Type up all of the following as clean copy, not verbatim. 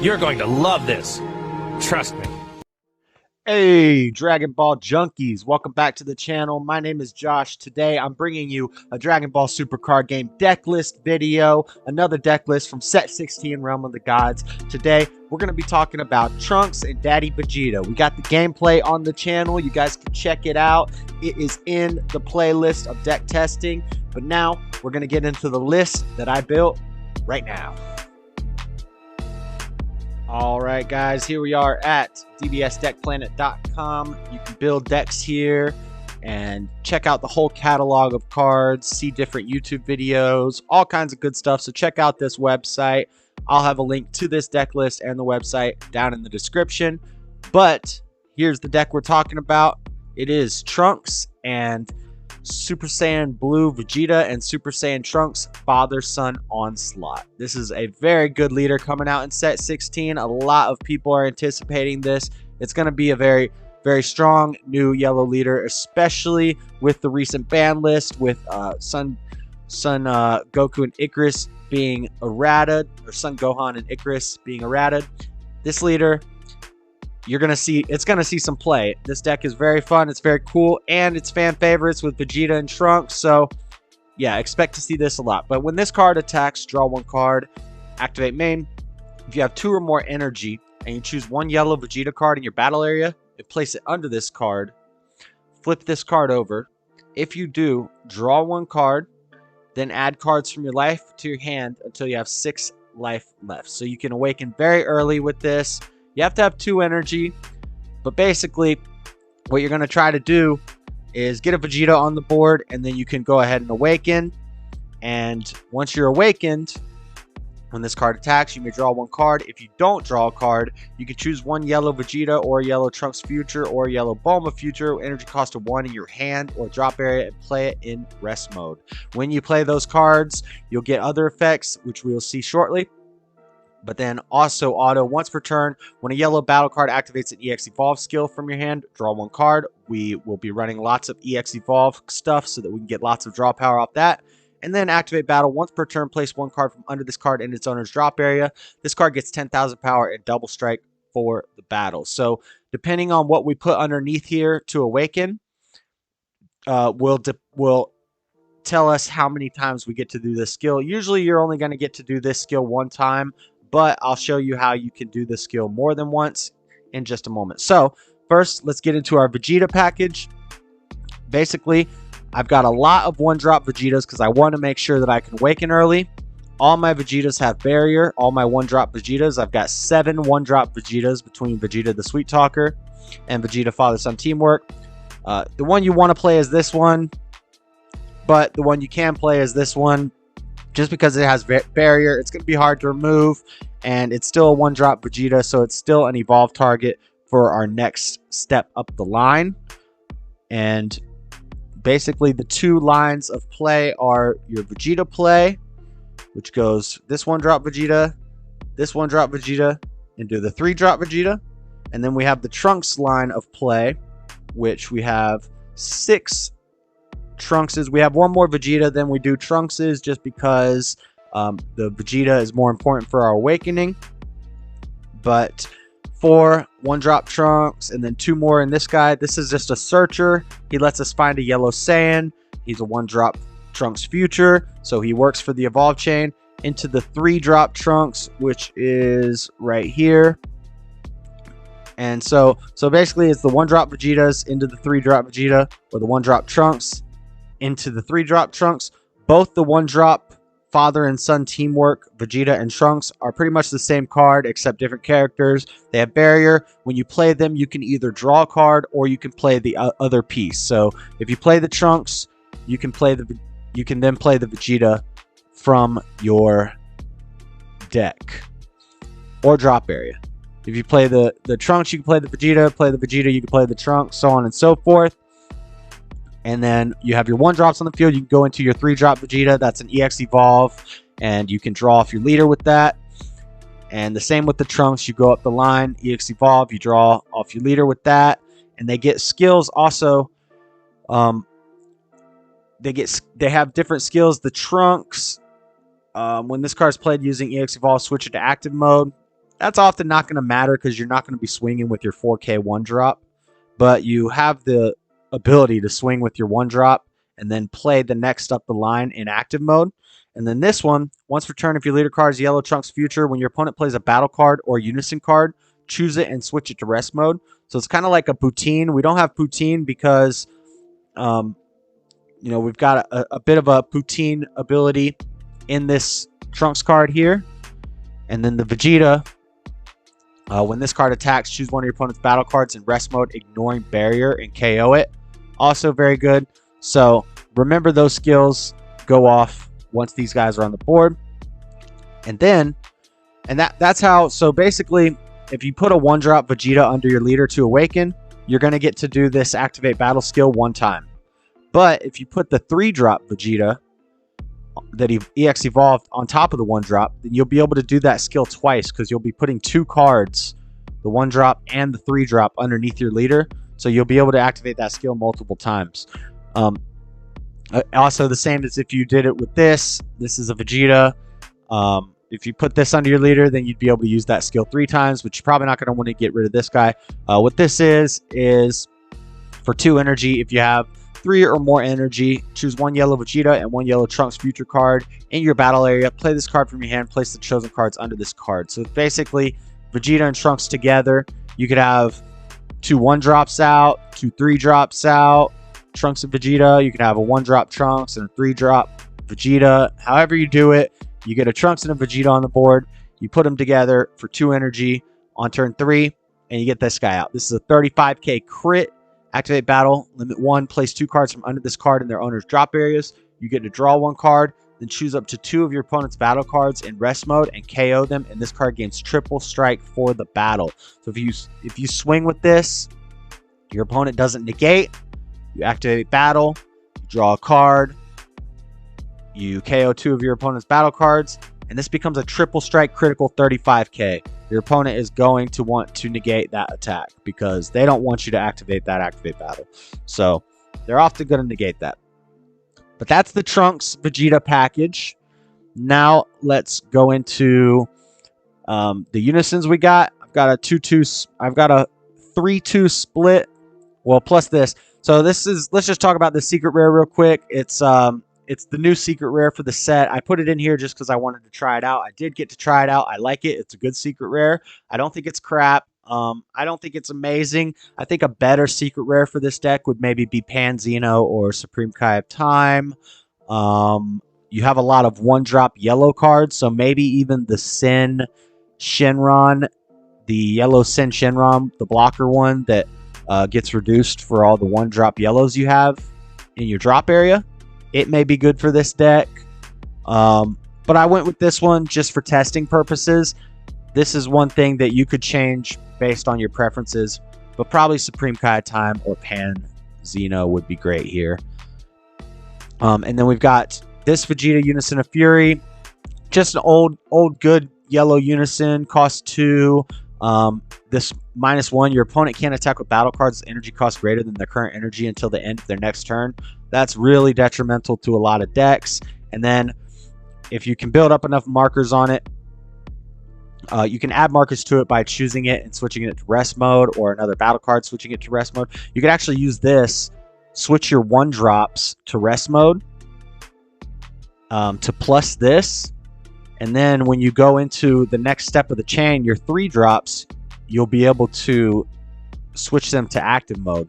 You're going to love this. Trust me. Hey, Dragon Ball junkies, welcome back to the channel. My name is Josh. Today I'm bringing you a Dragon Ball Super Card Game deck list video, another deck list from Set 16 Realm of the Gods. Today we're going to be talking about Trunks and Daddy Vegeta. We got the gameplay on the channel. You guys can check it out. It is in the playlist of deck testing. But now we're going to get into the list that I built right now. All right, guys, here we are at DBSdeckPLANET.com. You can build decks here and check out the whole catalog of cards, see different YouTube videos, all kinds of good stuff. So check out this website. I'll have a link to this deck list and the website down in the description. But here's the deck we're talking about. It is Trunks and Super Saiyan Blue Vegeta and Super Saiyan Trunks Father-Son Onslaught. This is a very good leader coming out in Set 16. A lot of people are anticipating this. It's going to be a very strong new yellow leader, especially with the recent ban list with Son Goku and Icarus being errated, or Son Gohan and Icarus being errated. This leader, it's gonna see some play. This deck is very fun, it's very cool, and it's fan favorites with Vegeta and Trunks, so yeah, expect to see this a lot. But when this card attacks, draw one card, activate main. If you have 2 or more energy and you choose one yellow Vegeta card in your battle area and place it under this card, flip this card over. If you do, draw one card, then add cards from your life to your hand until you have 6 life left. So you can awaken very early with this. You have to have 2 energy, but basically what you're going to try to do is get a Vegeta on the board, and then you can go ahead and awaken. And once you're awakened, when this card attacks, you may draw one card. If you don't draw a card, you can choose one yellow Vegeta or yellow Trunks Future or yellow Bulma Future, energy cost of 1 in your hand or drop area, and play it in rest mode. When you play those cards, you'll get other effects, which we'll see shortly. But then also auto once per turn, when a yellow battle card activates an EX Evolve skill from your hand, draw one card. We will be running lots of EX Evolve stuff so that we can get lots of draw power off that. And then activate battle once per turn, place one card from under this card in its owner's drop area. This card gets 10,000 power and double strike for the battle. So depending on what we put underneath here to awaken, will tell us how many times we get to do this skill. Usually you're only going to get to do this skill one time, but I'll show you how you can do this skill more than once in just a moment. So first, let's get into our Vegeta package. Basically, I've got a lot of one-drop Vegetas because I want to make sure that I can awaken early. All my Vegetas have barrier. All my one-drop Vegetas, I've got 7 one-drop Vegetas between Vegeta the Sweet Talker and Vegeta Father-Son Teamwork. The one you want to play is this one, but the one you can play is this one. Just because it has barrier, it's going to be hard to remove, and it's still a one-drop Vegeta, so it's still an evolve target for our next step up the line. And basically, the 2 lines of play are your Vegeta play, which goes this one-drop Vegeta, into the 3-drop Vegeta. And then we have the Trunks line of play, which we have 6 Trunkses. We have one more Vegeta than we do Trunkses, just because the Vegeta is more important for our awakening. But 4 one-drop Trunks, and then 2 more in this guy. This is just a searcher. He lets us find a yellow Saiyan. He's a one-drop Trunks Future, so he works for the evolve chain. Into the 3-drop Trunks, which is right here. And so basically it's the one-drop Vegetas into the 3-drop Vegeta, or the one-drop Trunks into the 3-drop Trunks. Both the one-drop Father and Son Teamwork Vegeta and Trunks are pretty much the same card except different characters. They have barrier. When you play them, you can either draw a card or you can play the other piece. So if you play the Trunks, you can then play the Vegeta from your deck or drop area. If you play the Trunks, you can play the Vegeta, you can play the Trunks, so on and so forth. And then you have your 1-drops on the field. You can go into your 3-drop Vegeta. That's an EX Evolve. And you can draw off your leader with that. And the same with the Trunks. You go up the line, EX Evolve. You draw off your leader with that. And they get skills also. They have different skills. The Trunks, when this card is played using EX Evolve, switch it to active mode. That's often not going to matter because you're not going to be swinging with your 4K 1-drop. But you have the ability to swing with your 1-drop and then play the next up the line in active mode. And then this one, once per turn, if your leader card is Yellow Trunks Future, when your opponent plays a battle card or unison card, choose it and switch it to rest mode. So it's kind of like a Poutine. We don't have Poutine because, we've got a bit of a Poutine ability in this Trunks card here. And then the Vegeta, when this card attacks, choose one of your opponent's battle cards in rest mode, ignoring barrier, and KO it. Also very good. So remember those skills go off once these guys are on the board. And that's how, so basically, if you put a 1-drop Vegeta under your leader to awaken, you're going to get to do this activate battle skill 1 time. But if you put the 3-drop Vegeta that EX evolved on top of the 1-drop, then you'll be able to do that skill twice because you'll be putting 2 cards, the 1-drop and the 3-drop, underneath your leader. So you'll be able to activate that skill multiple times. Also, the same as if you did it with this. This is a Vegeta. If you put this under your leader, then you'd be able to use that skill 3 times, but you're probably not going to want to get rid of this guy. What this is for 2 energy. If you have 3 or more energy, choose 1 yellow Vegeta and 1 yellow Trunks Future card in your battle area. Play this card from your hand. Place the chosen cards under this card. So basically, Vegeta and Trunks together. You could have 2 1-drops out, 2 3-drops out, Trunks and Vegeta. You could have a 1-drop Trunks and a 3-drop Vegeta. However you do it, you get a Trunks and a Vegeta on the board. You put them together for 2 energy on turn 3, and you get this guy out. This is a 35k crit. Activate battle. Limit 1. Place 2 cards from under this card in their owner's drop areas. You get to draw 1 card, then choose up to 2 of your opponent's battle cards in rest mode and KO them, and this card gains triple strike for the battle. So if you swing with this, your opponent doesn't negate. You activate battle, you draw a card, you KO 2 of your opponent's battle cards, and this becomes a triple strike critical 35k. Your opponent is going to want to negate that attack because they don't want you to activate that activate battle. So they're often going to negate that. But that's the Trunks Vegeta package. Now let's go into the unisons we got. I've got a 2-2. I've got a 3-2 split. Well, plus this. So this is, let's just talk about the secret rare real quick. It's the new secret rare for the set. I put it in here just because I wanted to try it out. I did get to try it out. I like it. It's a good secret rare. I don't think it's crap. I don't think it's amazing. I think a better secret rare for this deck would maybe be Pan Zeno or Supreme Kai of Time. You have a lot of 1-drop yellow cards, so maybe even the Sin Shenron, the yellow Sin Shenron, the blocker one that gets reduced for all the 1-drop yellows you have in your drop area. It may be good for this deck. But I went with this one just for testing purposes. This is one thing that you could change based on your preferences, but probably Supreme Kai of Time or Pan Zeno would be great here. And then we've got this Vegeta Unison of Fury. Just an old good yellow unison, cost 2. This -1, your opponent can't attack with battle cards with energy cost greater than their current energy until the end of their next turn. That's really detrimental to a lot of decks. And then if you can build up enough markers on it, you can add markers to it by choosing it and switching it to rest mode, or another battle card switching it to rest mode. You can actually use this, switch your 1-drops to rest mode to plus this. And then when you go into the next step of the chain, your 3-drops, you'll be able to switch them to active mode.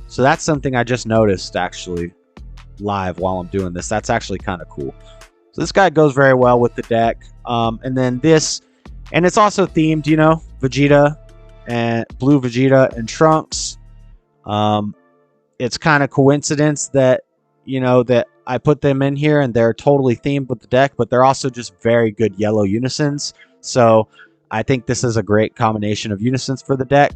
So that's something I just noticed actually live while I'm doing this. That's actually kind of cool. So this guy goes very well with the deck. And then this, and it's also themed, you know, Vegeta and Blue Vegeta and Trunks. It's kind of coincidence that, you know, that I put them in here and they're totally themed with the deck, but they're also just very good yellow unisons. So I think this is a great combination of unisons for the deck.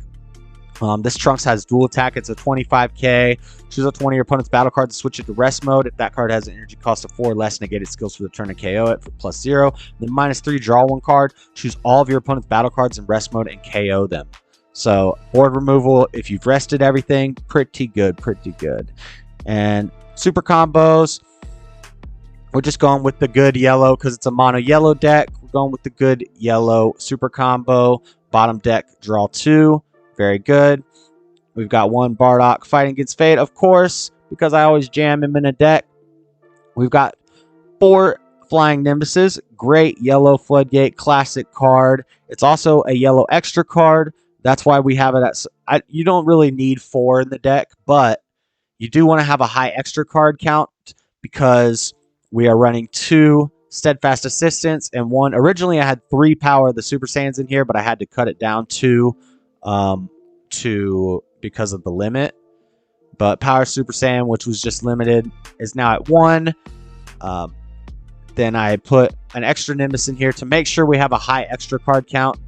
This Trunks has dual attack. It's a 25k. Choose up to one of your opponent's battle cards to switch it to rest mode. If that card has an energy cost of 4 less, negated skills for the turn and KO it for +0. Then -3, draw 1 card. Choose all of your opponent's battle cards in rest mode and KO them. So board removal, if you've rested everything, pretty good, pretty good. And super combos, we're just going with the good yellow because it's a mono yellow deck. We're going with the good yellow super combo. Bottom deck, draw 2. Very good. We've got 1 Bardock fighting against Fate, of course, because I always jam him in a deck. We've got 4 Flying Nimbuses. Great yellow Floodgate classic card. It's also a yellow extra card. That's why we have it at... you don't really need 4 in the deck, but you do want to have a high extra card count because we are running 2 Steadfast Assistance and 1. Originally, I had 3 Power of the Super Saiyans in here, but I had to cut it down to because of the limit. But Power Super Saiyan, which was just limited, is now at 1. Then I put an extra Nimbus in here to make sure we have a high extra card count.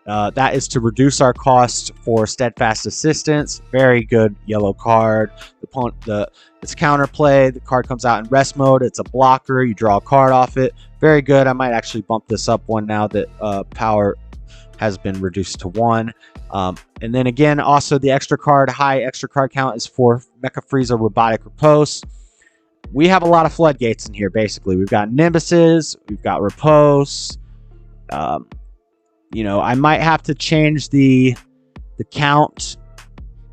That is to reduce our cost for Steadfast Assistance. Very good yellow card. It's counterplay. The card comes out in rest mode. It's a blocker. You draw a card off it. Very good. I might actually bump this up 1 now that power has been reduced to 1. And then again, also the extra card, high extra card count is for Mecha Frieza Robotic Riposte. We have a lot of floodgates in here, basically. We've got Nimbuses, we've got Riposte. You know, I might have to change the count.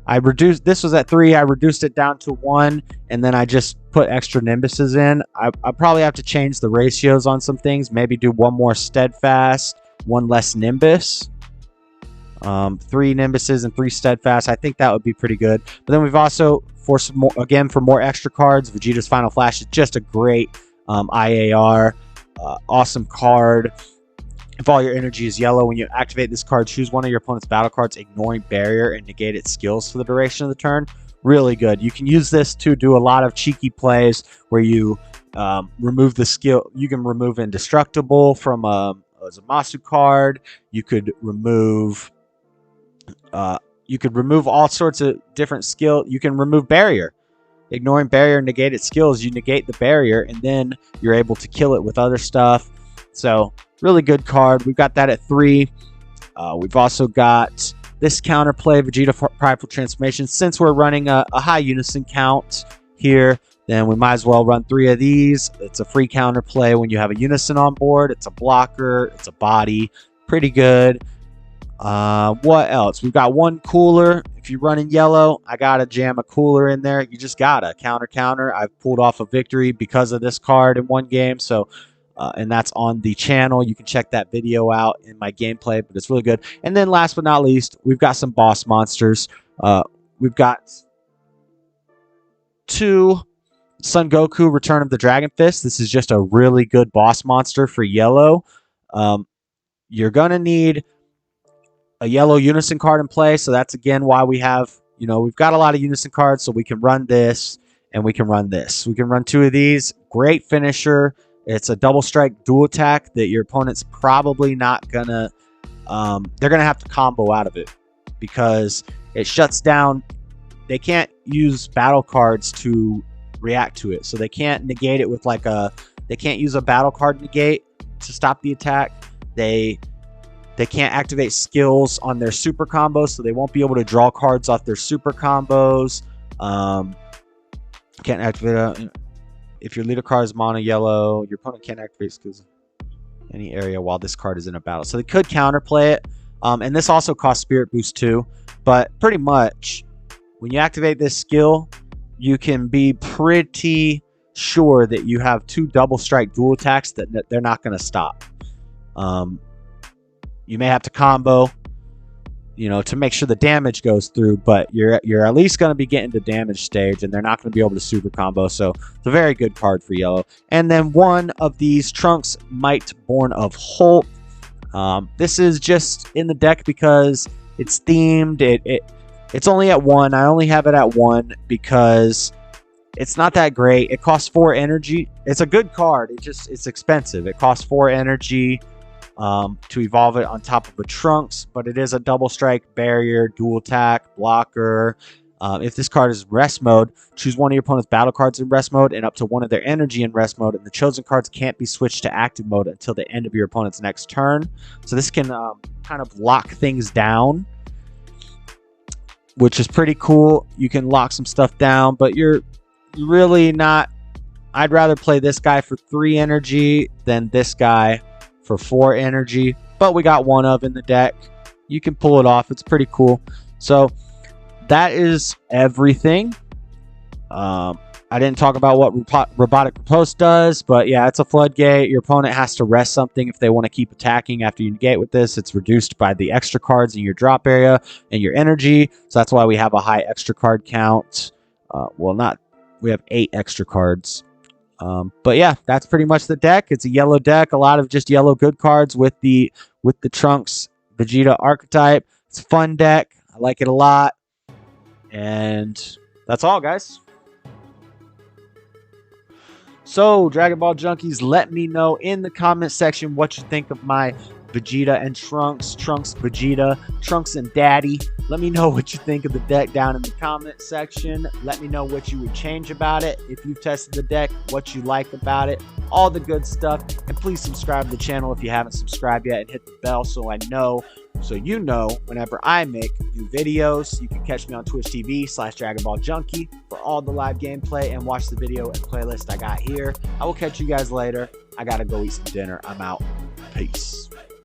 This was at 3, I reduced it down to 1, and then I just put extra Nimbuses in. I probably have to change the ratios on some things, maybe do 1 more Steadfast, 1 less Nimbus. 3 Nimbuses and 3 Steadfast. I think that would be pretty good. But then we've also, for some more, again, for more extra cards, Vegeta's Final Flash is just a great IAR. Awesome card. If all your energy is yellow, when you activate this card, choose one of your opponent's battle cards, ignoring barrier, and negate its skills for the duration of the turn. Really good. You can use this to do a lot of cheeky plays where you remove the skill. You can remove Indestructible from a Zamasu card. You could remove all sorts of different skill. You can remove barrier. Ignoring barrier, negate its skills. You negate the barrier, and then you're able to kill it with other stuff. So, really good card. We've got that at 3. We've also got this counterplay, Vegeta Prideful Transformation. Since we're running a high unison count here, then we might as well run 3 of these. It's a free counterplay when you have a unison on board. It's a blocker. It's a body. Pretty good. What else? We've got 1 cooler. If you're running yellow, I gotta jam a cooler in there. You just gotta counter. I've pulled off a victory because of this card in 1 game. So, and that's on the channel. You can check that video out in my gameplay, but it's really good. And then last but not least, we've got some boss monsters. We've got 2 Son Goku Return of the Dragon Fist. This is just a really good boss monster for yellow. You're gonna need a yellow unison card in play, so that's again why we have, you know, we've got a lot of unison cards, so we can run this and we can run this. We can run 2 of these. Great finisher. It's a double strike dual attack that your opponent's probably not gonna they're gonna have to combo out of it because it shuts down. They can't use battle cards to react to it, so they can't negate it with like they can't use a battle card negate to stop the attack. They can't activate skills on their super combos, so they won't be able to draw cards off their super combos. Can't activate if your leader card is mono yellow, your opponent can't activate skills in any area while this card is in a battle. So they could counterplay it. And this also costs Spirit Boost too. But pretty much, when you activate this skill, you can be pretty sure that you have 2 double strike dual attacks that they're not going to stop. You may have to combo, you know, to make sure the damage goes through, but you're at least going to be getting to damage stage, and they're not going to be able to super combo. So it's a very good card for yellow. And then 1 of these Trunks Might Born of Hulk. This is just in the deck because it's themed. It's only at 1. I only have it at 1 because it's not that great. It costs 4 energy. It's a good card. It's expensive. It costs 4 energy. To evolve it on top of a Trunks, but it is a double strike, barrier, dual attack, blocker. If this card is in rest mode, choose one of your opponent's battle cards in rest mode and up to 1 of their energy in rest mode, and the chosen cards can't be switched to active mode until the end of your opponent's next turn. So this can kind of lock things down, which is pretty cool. You can lock some stuff down, but you're really not... I'd rather play this guy for 3 energy than this guy for 4 energy, but we got 1 of in the deck. You can pull it off. It's pretty cool. So that is everything. I didn't talk about what Robotic Riposte does, but yeah, it's a floodgate. Your opponent has to rest something if they want to keep attacking after you negate with this. It's reduced by the extra cards in your drop area and your energy. So that's why we have a high extra card count. We have 8 extra cards. But yeah, that's pretty much the deck. It's a yellow deck, a lot of just yellow good cards with the Trunks Vegeta archetype. It's a fun deck. I like it a lot. And that's all, guys. So, Dragon Ball Junkies, let me know in the comment section what you think of my Vegeta and Trunks, Trunks Vegeta, Trunks and Daddy. Let me know what you think of the deck down in the comment section. Let me know what you would change about it. If you've tested the deck, what you like about it, all the good stuff. And please subscribe to the channel if you haven't subscribed yet, and hit the bell so you know whenever I make new videos. You can catch me on Twitch TV/DragonBallJunkie for all the live gameplay and watch the video and playlist I got here. I will catch you guys later. I gotta go eat some dinner. I'm out. Peace.